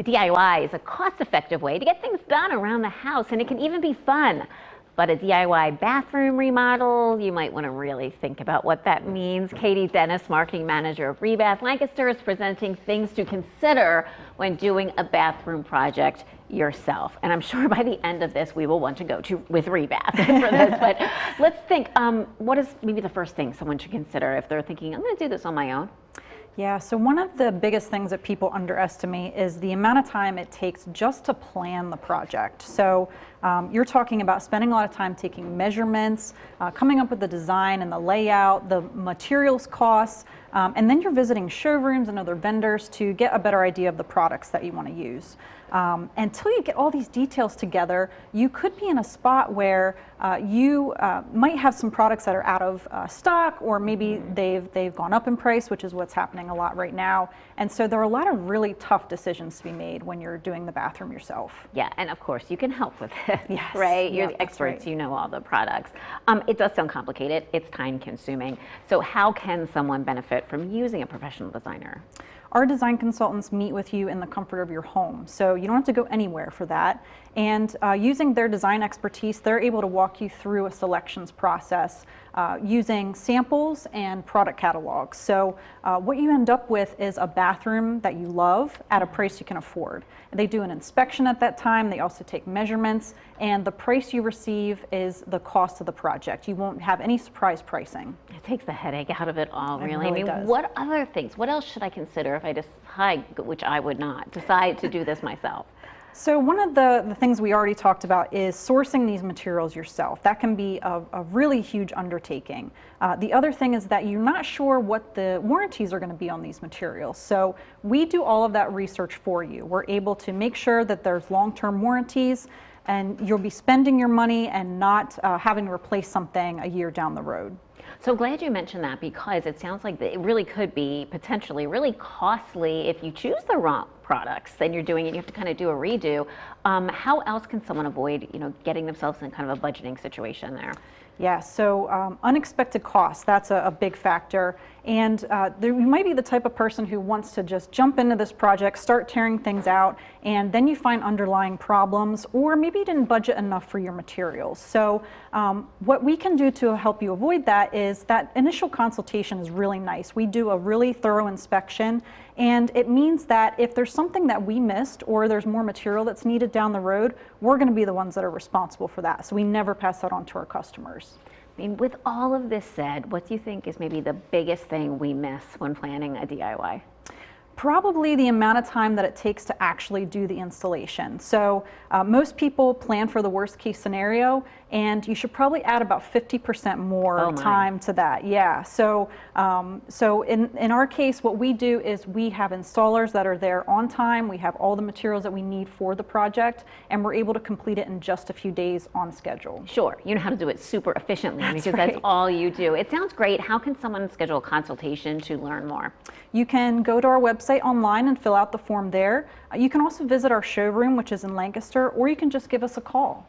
DIY is a cost-effective way to get things done around the house, and it can even be fun. But a DIY bathroom remodel, you might want to really think about what that means. Katie Dennis, marketing manager of Re-Bath Lancaster, is presenting things to consider when doing a bathroom project yourself. And I'm sure by the end of this, we will want to go with Re-Bath for this. But let's think, what is maybe the first thing someone should consider if they're thinking, I'm going to do this on my own? Yeah, so one of the biggest things that people underestimate is the amount of time it takes just to plan the project. So you're talking about spending a lot of time taking measurements, coming up with the design and the layout, the materials costs, and then you're visiting showrooms and other vendors to get a better idea of the products that you want to use. Until you get all these details together, you could be in a spot where you might have some products that are out of stock, or maybe they've gone up in price, which is what's happening a lot right now. And so there are a lot of really tough decisions to be made when you're doing the bathroom yourself. Yeah, and of course you can help with it, yes, right? You're yeah, the experts, right. You know all the products. It does sound complicated, it's time consuming. So how can someone benefit from using a professional designer? Our design consultants meet with you in the comfort of your home, so you don't have to go anywhere for that. And using their design expertise, they're able to walk you through a selections process using samples and product catalogs. So what you end up with is a bathroom that you love at a price you can afford. They do an inspection at that time, they also take measurements, and the price you receive is the cost of the project. You won't have any surprise pricing. It takes the headache out of it all, really. It really does. What other things, what else should I consider if I decide, which I would not, decide to do this myself? So one of the things we already talked about is sourcing these materials yourself. That can be a really huge undertaking. The other thing is that you're not sure what the warranties are going to be on these materials. So we do all of that research for you. We're able to make sure that there's long-term warranties, and you'll be spending your money and not having to replace something a year down the road. So glad you mentioned that, because it sounds like it really could be potentially really costly if you choose the wrong products. Then you're doing it, you have to kind of do a redo. How else can someone avoid, getting themselves in kind of a budgeting situation there? Yeah, so unexpected costs, that's a big factor. And you might be the type of person who wants to just jump into this project, start tearing things out, and then you find underlying problems, or maybe you didn't budget enough for your materials. So what we can do to help you avoid that is that initial consultation is really nice. We do a really thorough inspection, and it means that if there's something that we missed or there's more material that's needed down the road, we're going to be the ones that are responsible for that. So we never pass that on to our customers. I mean, with all of this said, what do you think is maybe the biggest thing we miss when planning a DIY? Probably the amount of time that it takes to actually do the installation. So most people plan for the worst case scenario, and you should probably add about 50% more time to that. Yeah, so in our case, what we do is we have installers that are there on time, we have all the materials that we need for the project, and we're able to complete it in just a few days on schedule. Sure, you know how to do it super efficiently, because right. That's all you do. It sounds great. How can someone schedule a consultation to learn more? You can go to our website online and fill out the form there. You can also visit our showroom, which is in Lancaster, or you can just give us a call.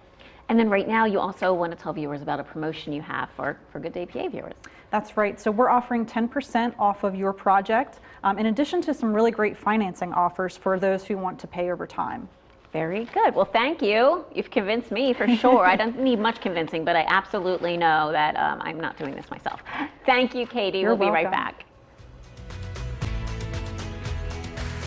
And then right now you also want to tell viewers about a promotion you have for Good Day PA viewers. That's right. So we're offering 10% off of your project, in addition to some really great financing offers for those who want to pay over time. Very good. Well, thank you. You've convinced me for sure. I don't need much convincing, but I absolutely know that I'm not doing this myself. Thank you, Katie. You're We'll be right welcome. back.